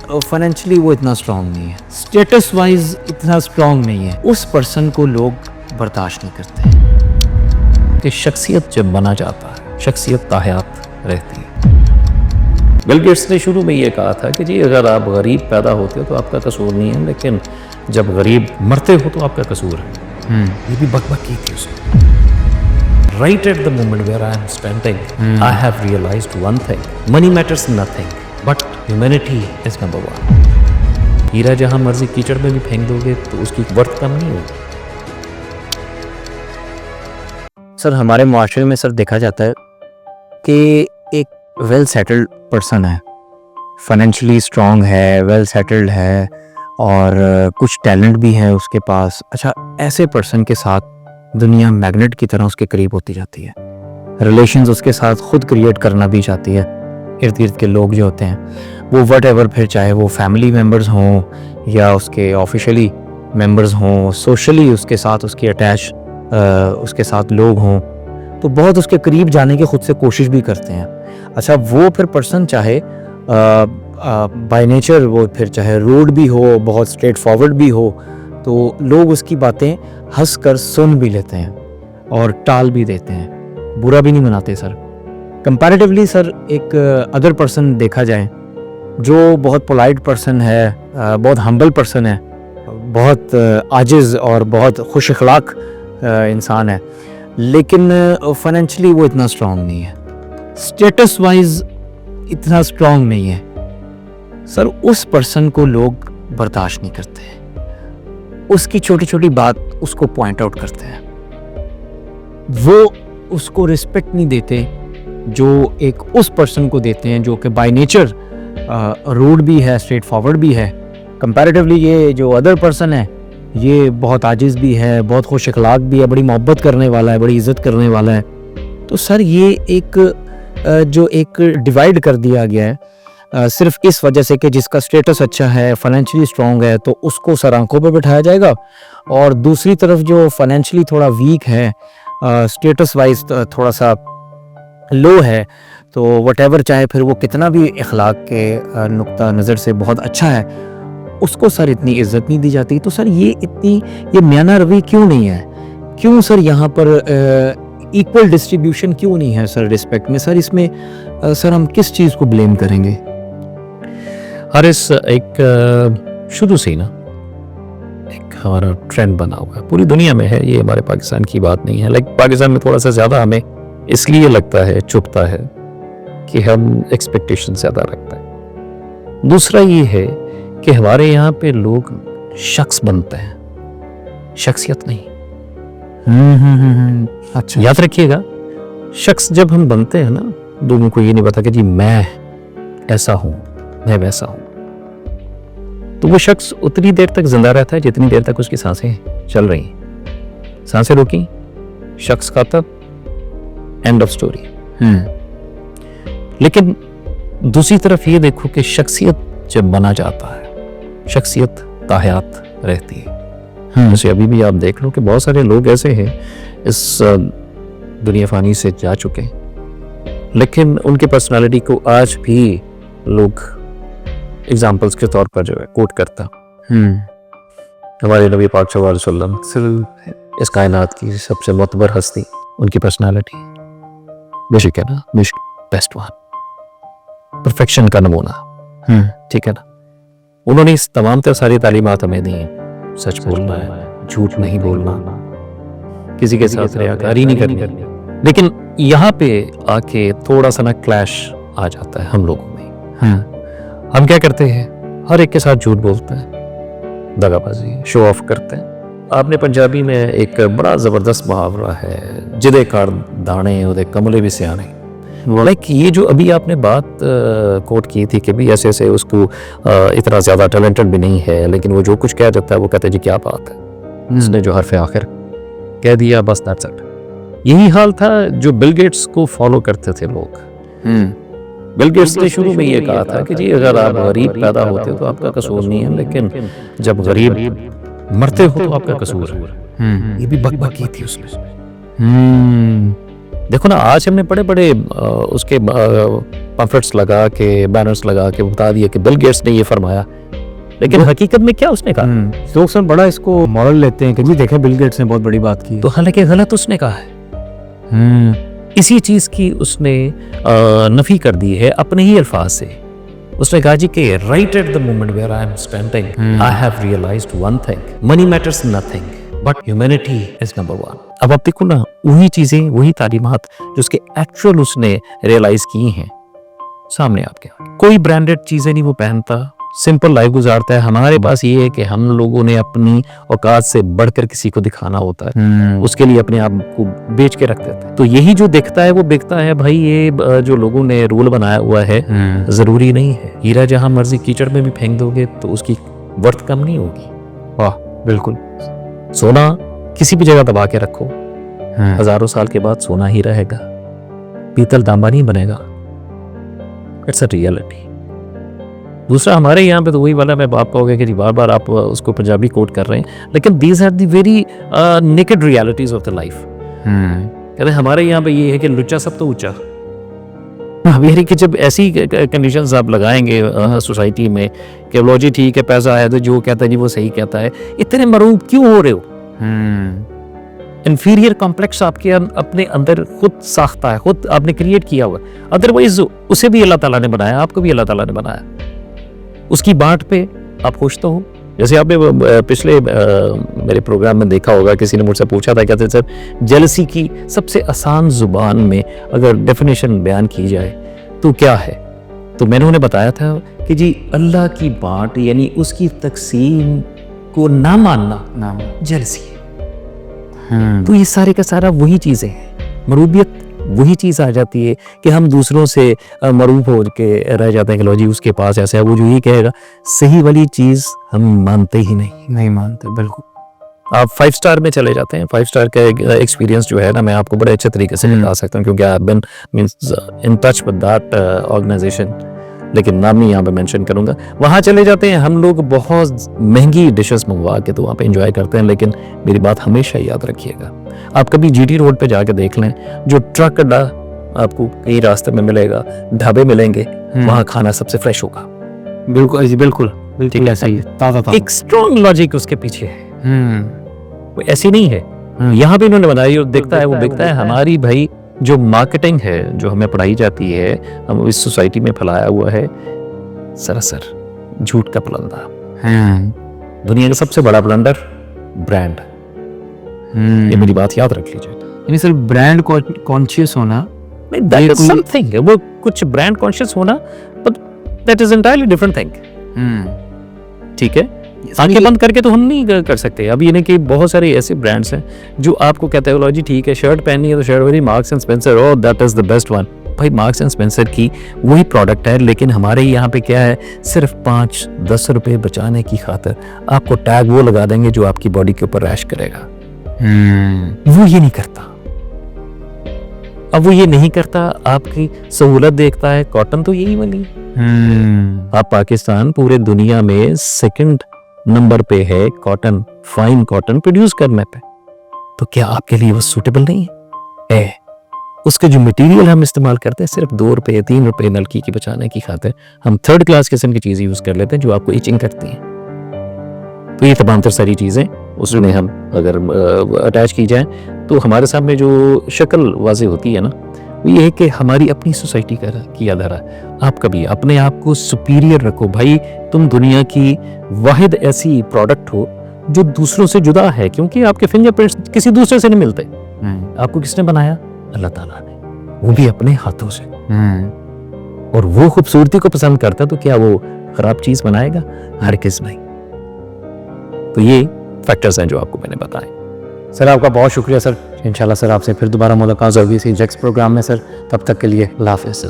Financially वो इतना strong नहीं है, स्टेटस वाइज इतना स्ट्रांग नहीं है, उस पर्सन को लोग बर्दाश्त नहीं करते कि शख्सियत जब बना जाता है, शख्सियत ताहयात रहती है। बिल गेट्स ने शुरू में ये कहा था कि जी अगर आप गरीब पैदा होते हो तो आपका कसूर नहीं है, लेकिन जब गरीब मरते हो तो आपका कसूर है। ये भी बकबक की थी उसने। Right at the moment where I am standing, I have realized one thing: money matters nothing, but humanity is number one. हीरा जहाँ मर्जी कीचड़ में भी फेंक दोगे तो उसकी वर्थ कम नहीं होगी। सर हमारे मुआशरे में सर देखा जाता है कि एक वेल सेटल्ड पर्सन है, फाइनेंशियली स्ट्रांग है, वेल सेटल्ड है और कुछ टैलेंट भी है उसके पास। अच्छा, ऐसे पर्सन के साथ दुनिया मैग्नेट की तरह उसके करीब होती जाती है, रिलेशंस उसके साथ खुद क्रिएट करना भी चाहती है। इर्द गिर्द के लोग जो होते हैं वो वट एवर, फिर चाहे वो फैमिली मेम्बर्स हों या उसके ऑफिशियली मेम्बर्स हों, सोशली उसके साथ उसकी अटैच उसके साथ लोग हों, तो बहुत उसके करीब जाने की खुद से कोशिश भी करते हैं। अच्छा, वो फिर पर्सन चाहे बाय नेचर वो फिर चाहे रूड भी हो, बहुत स्ट्रेट फॉरवर्ड भी हो, तो लोग उसकी बातें हंस कर सुन भी लेते हैं और टाल भी देते हैं, बुरा भी नहीं मनाते सर। कंपैरेटिवली सर एक अदर पर्सन देखा जाए जो बहुत पोलाइट पर्सन है, बहुत हम्बल पर्सन है, बहुत आजिज़ और बहुत खुश अखलाक इंसान है, लेकिन फाइनेंशियली वो इतना स्ट्रांग नहीं है, स्टेटस वाइज इतना स्ट्रांग नहीं है सर। उस पर्सन को लोग बर्दाश्त नहीं करते, उसकी छोटी छोटी बात उसको पॉइंट आउट करते हैं, वो उसको रिस्पेक्ट नहीं देते जो एक उस पर्सन को देते हैं जो कि बाय नेचर रूड भी है, स्ट्रेट फॉरवर्ड भी है। कंपैरेटिवली ये जो अदर पर्सन है ये बहुत आजिज़ भी है, बहुत खुश अखलाक भी है, बड़ी मोहब्बत करने वाला है, बड़ी इज़्ज़त करने वाला है। तो सर ये एक जो एक डिवाइड कर दिया गया है सिर्फ इस वजह से कि जिसका स्टेटस अच्छा है, फाइनेंशियली स्ट्रांग है, तो उसको सर आंखों पे बिठाया जाएगा, और दूसरी तरफ जो फाइनेंशियली थोड़ा वीक है, स्टेटस वाइज थोड़ा सा लो है, तो वटेवर चाहे फिर वो कितना भी अखलाक के नुक्ता नज़र से बहुत अच्छा है, उसको सर इतनी इज्जत नहीं दी जाती। तो सर ये म्याना रवि क्यों नहीं है? क्यों सर यहाँ पर इक्वल डिस्ट्रीब्यूशन क्यों नहीं है सर रिस्पेक्ट में? सर इसमें सर हम किस चीज़ को ब्लेम करेंगे? हारिस, एक शुरू से ही ना एक हमारा ट्रेंड बना हुआ है, पूरी दुनिया में है, ये हमारे पाकिस्तान की बात नहीं है। लाइक पाकिस्तान में थोड़ा सा ज़्यादा हमें इसलिए लगता है, चुभता है कि हम एक्सपेक्टेशन ज़्यादा रखते हैं। दूसरा ये है कि हमारे यहाँ पे लोग शख्स बनते हैं, शख्सियत नहीं। अच्छा, याद रखिएगा, शख्स जब हम बनते हैं ना, लोगों को ये नहीं पता कि जी मैं ऐसा हूँ, मैं वैसा हूँ, तो वो शख्स उतनी देर तक जिंदा रहता है जितनी देर तक उसकी सांसें चल रही हैं। सांसें रुकी, शख्स खाता, एंड ऑफ स्टोरी। लेकिन दूसरी तरफ ये देखो कि शख्सियत जब बना जाता है, शख्सियत ताहयात रहती है। जैसे अभी भी आप देख लो कि बहुत सारे लोग ऐसे हैं इस दुनिया फानी से जा चुके हैं, लेकिन उनकी पर्सनालिटी को आज भी लोग एग्जाम्पल्स के तौर पर जो है कोट करता। हमारे नबी पाक सल्लल्लाहु अलैहि वसल्लम इस कायनात की सबसे मोतबर हस्ती, उनकी पर्सनालिटी बेशक है ना, बेस्ट वन, परफेक्शन का नमूना, ठीक है ना। उन्होंने इस तमाम सारी तालीमात हमें दी हैं, सच बोलना है, झूठ नहीं बोलना, किसी के साथ रियाकारी नहीं करनी। लेकिन यहाँ पे आके थोड़ा सा ना क्लैश आ जाता है हम लोगों में। हम क्या करते हैं, हर एक के साथ झूठ बोलते हैं, दगाबाजी, शो ऑफ करते हैं। आपने पंजाबी में एक बड़ा ज़बरदस्त मुहावरा है, जिदे कार दाने उदे कमले भी सियाने। लाइक ये जो अभी आपने बात कोट की थी कि भी ऐसे ऐसे उसको इतना ज़्यादा टैलेंटेड भी नहीं है, लेकिन वो जो कुछ कह जाता है वो कहते हैं जी क्या बात है, उसने जो हरफ आखिर कह दिया, बस दैट्स इट। यही हाल था जो बिल गेट्स को फॉलो करते थे लोग। बिल गेट्स ने शुरू में ये कहा था कि जी अगर आप गरीब पैदा होते हो तो आपका कसूर नहीं है, लेकिन जब गरीब मरते हो तो आपका कसूर है। ये भी बकबक की थी उसमें। देखो ना, आज हमने बड़े बड़े उसके पम्फलेट्स लगा के, बैनर्स लगा के बता दिया कि बिल गेट्स ने ये फरमाया, लेकिन हकीकत में क्या उसने कहा? लोग सर बड़ा इसको मॉरल लेते हैं कि जी देखें बिल गेट्स ने बहुत बड़ी बात की। तो हालांकि गलत उसने कहा है। इसी चीज की उसने नफी कर दी है अपने ही अल्फाज से। उसने कहा जी कि right at the moment where I am standing I have realized one thing, money matters nothing but humanity is number one. अब आप देखो ना, वही चीजें, वही तालीमात जो उसके एक्चुअल उसने रियलाइज की हैं सामने आपके। कोई ब्रांडेड चीजें नहीं वो पहनता, सिंपल लाइफ गुजारता है। हमारे पास ये है कि हम लोगों ने अपनी औकात से बढ़कर किसी को दिखाना होता है, उसके लिए अपने आप को बेच के रख देते हैं। तो यही जो दिखता है वो बिकता है भाई। ये जो लोगों ने रूल बनाया हुआ है जरूरी नहीं है। हीरा जहां मर्जी कीचड़ में भी फेंक दोगे तो उसकी वर्थ कम नहीं होगी। वाह, बिल्कुल। सोना किसी भी जगह दबा के रखो, हजारों साल के बाद सोना ही रहेगा, पीतल तांबा नहीं बनेगा। It's a reality. दूसरा, हमारे यहाँ पे तो वही वाला, मैं बात कहोगे कि बार बार आप उसको पंजाबी कोट कर रहे हैं, लेकिन these are the very naked realities of the life. कहते हैं हमारे यहाँ पे ये है कि लुच्चा सब तो ऊंचा। अब ये कि जब ऐसी कंडीशंस आप लगाएंगे सोसाइटी में कि लो जी ठीक है, पैसा है तो जो कहता है जी वो सही कहता है, इतने मरूब क्यों हो रहे हो? इंफीरियर कॉम्प्लेक्स आपके अपने अंदर खुद साख्ता है, खुद आपने क्रिएट किया हुआ है। अदरवाइज उसे भी अल्लाह ताला ने बनाया, आपको भी अल्लाह ताला ने बनाया। उसकी बात पे आप खुश तो हो। जैसे आपने पिछले मेरे प्रोग्राम में देखा होगा, किसी ने मुझसे पूछा था, कहते सर जेलसी की सबसे आसान जुबान में अगर डेफिनेशन बयान की जाए तो क्या है? तो मैंने उन्हें बताया था कि जी अल्लाह की बात यानी उसकी तकसीम को ना मानना जेलसी है। तो ये सारे का सारा वही चीजें हैं। मरूबियत वही चीज आ जाती है कि हम दूसरों से मरूब हो के रह जाते हैं कि लो जी उसके पास ऐसा है, वो जो ये कहेगा सही वाली चीज हम मानते ही नहीं मानते। बिल्कुल। आप 5 स्टार में चले जाते हैं, 5 स्टार का एक्सपीरियंस जो है ना, मैं आपको बड़े अच्छे तरीके से बता सकता हूँ क्योंकि I have been in touch with that organization, लेकिन नाम नहीं यहाँ पे मेंशन करूंगा। वहाँ चले जाते हैं हम लोग, बहुत महंगी डिशेस मंगवा के तो वहाँ पे एंजॉय करते हैं, लेकिन मेरी बात हमेशा याद रखिएगा, आप कभी जीटी रोड पे जाके देख लें, जो ट्रक अड्डा आपको कहीं रास्ते में मिलेगा, ढाबे मिलेंगे, वहाँ खाना सबसे फ्रेश होगा। बिल्कुल जी, बिल्कुल ठीक है, सही है, ताज़ा। एक स्ट्रॉन्ग लॉजिक उसके पीछे है, वो ऐसी नहीं है। यहाँ पे इन्होंने बनाई और दिखता है वो बिकता है। हमारी भाई जो मार्केटिंग है, जो हमें पढ़ाई जाती है, हम इस सोसाइटी में फैलाया हुआ है, सरासर झूठ का प्लंदा। दुनिया का सबसे बड़ा ब्लंडर ब्रांड। ये मेरी बात याद रख लीजिए। यानी सर ब्रांड कॉन्शियस होना, दैट इज समथिंग, वो कुछ ब्रांड कॉन्शियस होना, but that is entirely different thing. ठीक है, आंखें बंद करके तो हम नहीं कर सकते। अब ये नहीं कि बहुत सारे ऐसे ब्रांड्स हैं जो आपको कहते हैं लो जी ठीक है, शर्ट पहननी है तो शर्ट वाली marks and Spencer, oh that is the best one. भाई मार्क्स एंड स्पेंसर की वही प्रोडक्ट है, लेकिन हमारे यहाँ पे क्या है, सिर्फ 5-10 रुपए बचाने की खातिर आपको टैग वो लगा देंगे जो आपकी बॉडी के ऊपर रैश करेगा। वो ये नहीं करता। अब वो ये नहीं करता, आपकी सहूलत देखता है। कॉटन तो यही वाली। आप पाकिस्तान पूरे दुनिया में सेकंड नंबर पे है कॉटन, फाइन कॉटन प्रोड्यूस करने पे। तो क्या आपके लिए वो सूटेबल नहीं है? उसके जो मटेरियल हम इस्तेमाल करते हैं सिर्फ 2 रुपए 3 रुपए नलकी की बचाने की खातिर, हम थर्ड क्लास किस्म की चीज यूज कर लेते हैं जो आपको इचिंग करती है। तो ये तमाम तर सारी चीजें उसमें हम अगर अटैच की जाए तो हमारे सामने जो शक्ल वाज़ेह होती है ना, वो ये है कि हमारी अपनी सोसाइटी का किया धरा। आप कभी अपने आप को सुपीरियर रखो भाई, तुम दुनिया की वाहिद ऐसी प्रोडक्ट हो जो दूसरों से जुदा है, क्योंकि आपके फिंगरप्रिंट्स किसी दूसरे से नहीं मिलते। आपको किसने बनाया? अल्लाह ताला ने, वो भी अपने हाथों से। और वो खूबसूरती को पसंद करता तो क्या वो खराब चीज बनाएगा? हरगिज़ नहीं। तो ये फैक्टर्स हैं जो आपको मैंने बताए। सर आपका बहुत शुक्रिया सर। इंशाल्लाह सर आपसे फिर दोबारा मुलाकात होगी इसी जेक्स प्रोग्राम में सर। तब तक के लिए अल्लाह हाफ़िज़।